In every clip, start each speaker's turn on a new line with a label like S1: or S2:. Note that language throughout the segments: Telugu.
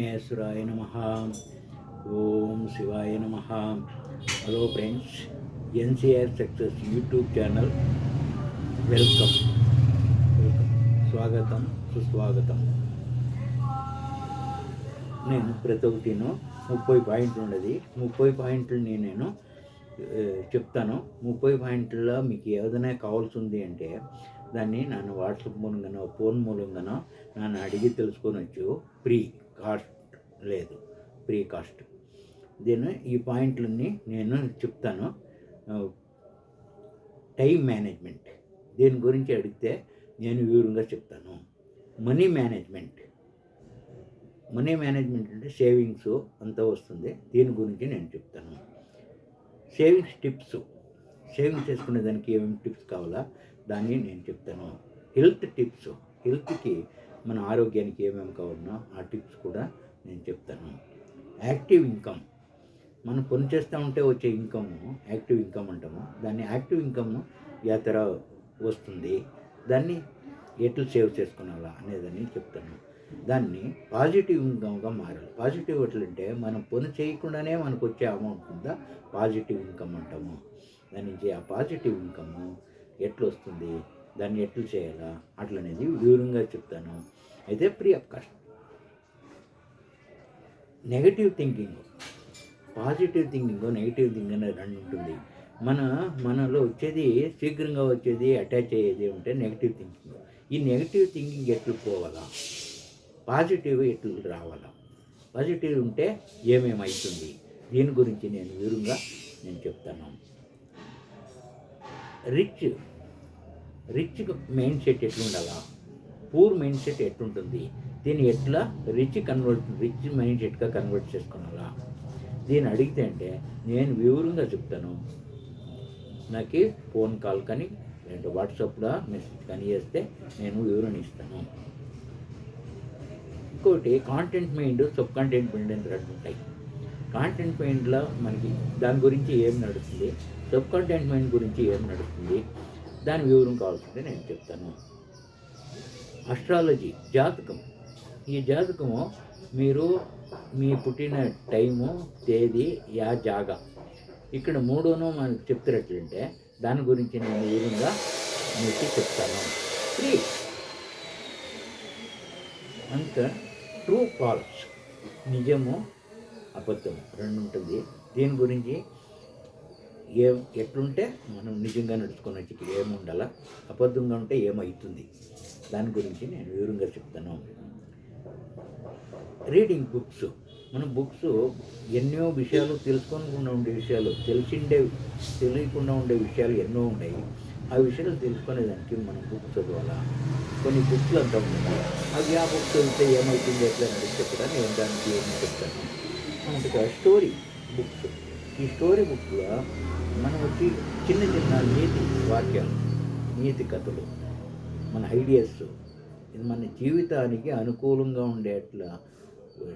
S1: విఘ్నేశ్వరాయ నమ. ఓం శివాయ నమ. Hello friends, NCR success YouTube channel welcome. స్వాగతం, సుస్వాగతం. నేను ప్రతి ఒక్కటిను 30 పాయింట్లు ఉండేది. 30 పాయింట్లని నేను చెప్తాను. 30 పాయింట్లలో మీకు ఏదైనా కావాల్సి ఉంది అంటే దాన్ని నన్ను వాట్సాప్ మూలంగానో ఫోన్ మూలంగానో నన్ను అడిగి తెలుసుకొనొచ్చు. ఫ్రీ కాస్ట్ లేదు, ఫ్రీ కాస్ట్. ఈ పాయింట్లన్నీ నేను చెప్తాను. టైం మేనేజ్మెంట్ దీని గురించి అడిగితే నేను వివరంగా చెప్తాను. మనీ మేనేజ్మెంట్ అంటే సేవింగ్స్ అంతా వస్తుంది. దీని గురించి నేను చెప్తాను. సేవింగ్స్ చేసుకునే దానికి ఏమేమి టిప్స్ కావాలా దాన్ని నేను చెప్తాను. హెల్త్కి మన ఆరోగ్యానికి ఏమేమి కావాలనో ఆ టిప్స్ కూడా నేను చెప్తాను. యాక్టివ్ ఇన్కమ్, మనం పని చేస్తూ ఉంటే వచ్చే ఇన్కమ్ యాక్టివ్ ఇన్కమ్ అంటాము. దాన్ని యాక్టివ్ ఇన్కమ్ యాతర వస్తుంది, దాన్ని ఎట్లా సేవ్ చేసుకున్నాలా అనేదని చెప్తాను. దాన్ని పాజిటివ్ ఇన్కమ్గా మారాలి. పాజిటివ్ ఎట్లంటే మనం పని చేయకుండానే మనకు వచ్చే అమౌంట్ ఉందా పాజిటివ్ ఇన్కమ్ అంటాము. దాని నుంచి ఆ పాజిటివ్ ఇన్కమ్ ఎట్లా వస్తుంది, దాన్ని ఎట్లా చేయాలా అట్లనేది వివరంగా చెప్తాను. అయితే free of cost. Negative thinking, positive thinking, negative thinking అనేది రెండు ఉంటుంది. మనలో వచ్చేది శీఘ్రంగా వచ్చేది అటాచ్ అయ్యేది ఉంటే నెగిటివ్ థింకింగ్. ఈ నెగిటివ్ థింకింగ్ ఎట్లు పోవాలా, పాజిటివ్ ఎట్లు రావాలా, పాజిటివ్ ఉంటే ఏమేమి అవుతుంది దీని గురించి నేను వివరంగా చెప్తాను. రిచ్ మైండ్ సెట్ ఎట్లుండాలా, పూర్ మైండ్ సెట్ ఎట్లుంటుంది, దీన్ని ఎట్లా రిచ్ మైండ్ సెట్గా కన్వర్ట్ చేసుకోవాలా దీన్ని అడిగితే అంటే నేను వివరంగా చెప్తాను. నాకు ఫోన్ కాల్ కానీ లేదంటే వాట్సాప్లో మెసేజ్ కానీ చేస్తే నేను వివరణ ఇస్తాను. ఇంకోటి content mind, sub content mind అని రెండు ఉంటాయి. కాంటెంట్ మైండ్లో మనకి దాని గురించి ఏం నడుస్తుంది, సబ్ కాంటెంట్ మైండ్ గురించి ఏం నడుస్తుంది దాని వివరం కావాల్సిందే నేను చెప్తాను. అస్ట్రాలజీ, జాతకం. ఈ జాతకము మీరు మీ పుట్టిన టైము, తేదీ, జాగా ఇక్కడ మూడును మనకు చెప్తున్నట్లంటే దాని గురించి నేను వివరంగా మీకు చెప్తాను. ఫ్రీ అంత ట్రూ ఫాల్స్, నిజము అబద్ధం రెండు ఉంటుంది. దీని గురించి ఎట్లుంటే మనం నిజంగా నడుచుకొని వచ్చి ఏముండాలా, అబద్ధంగా ఉంటే ఏమవుతుంది దాని గురించి నేను వివరంగా చెప్తాను. Reading books. మన బుక్స్ ఎన్నో విషయాలు తెలుసుకోకుండా ఉండే విషయాలు, తెలియకుండా ఉండే విషయాలు ఎన్నో ఉన్నాయి. ఆ విషయాలు తెలుసుకునేదానికి మనం బుక్స్ చదవాలా. కొన్ని బుక్స్లు అంతా ఉన్నాయి, అవి ఆ బుక్స్ చదివితే ఏమవుతుంది ఎట్లా నడిస్తే కూడా నేను దానికి ఏమి చెప్తాను. అందుకే స్టోరీ బుక్స్. ఈ స్టోరీ బుక్లో మనం వచ్చి చిన్న చిన్న నీతి వాక్యాలు, నీతి కథలు, మన ఐడియాస్, ఇది మన జీవితానికి అనుకూలంగా ఉండేట్లా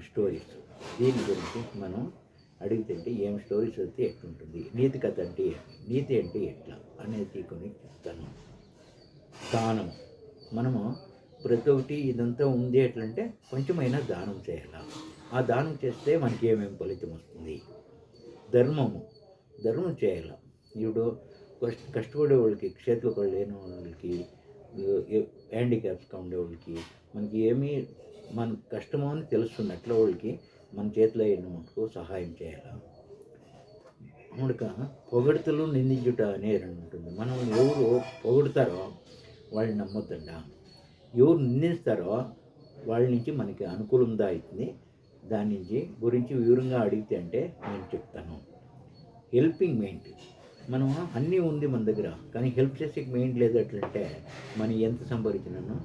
S1: స్టోరీస్. దీని గురించి మనం అడిగితే ఏం స్టోరీస్ అయితే ఎట్లుంటుంది, నీతి కథ అంటే నీతి అంటే ఎట్లా అనేది కొని చెప్తాను. దానం, మనము ప్రతి ఒక్కటి ఇదంతా ఉంది ఎట్లంటే కొంచెమైనా దానం చేయాలి. ఆ దానం చేస్తే మనకి ఏమేమి ఫలితం వస్తుంది. ధర్మం చేయాలి. ఇప్పుడు కష్టపడే వాళ్ళకి, చేతులు పళ్ళు లేని వాళ్ళకి, హ్యాండిక్యాప్స్గా ఉండేవాళ్ళకి మనకి ఏమీ మన కష్టమో అని తెలుస్తుంది. అట్లా వాళ్ళకి మన చేతిలో అయిన మటుకు సహాయం చేయాలి. అముడిక పొగడ్తలు నిందించుట అనేది ఉంటుంది. మనం ఎవరు పొగుడుతారో వాళ్ళని నమ్మొద్దండ, ఎవరు నిందిస్తారో వాళ్ళ నుంచి మనకి అనుకూలంగా అవుతుంది. దాని గురించి వివరంగా అడిగితే అంటే నేను చెప్తాను. హెల్పింగ్ మైండ్, మనం అన్నీ ఉంది మన దగ్గర, కానీ హెల్ప్ చేసే మైండ్ లేదు. ఎట్లంటే మనం ఎంత సంపాదించినానో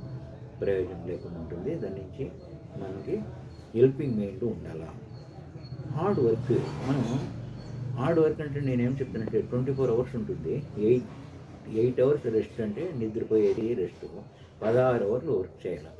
S1: ప్రయోజనం లేకుండా ఉంటుంది. దాని నుంచి మనకి హెల్పింగ్ మైండ్ ఉండాలా. హార్డ్ వర్క్ అంటే నేనేం చెప్తానంటే 24 అవర్స్ ఉంటుంది. 8 అవర్స్ రెస్ట్ అంటే నిద్రపోయేది రెస్ట్. 16 అవర్లు వర్క్ చేయాలి.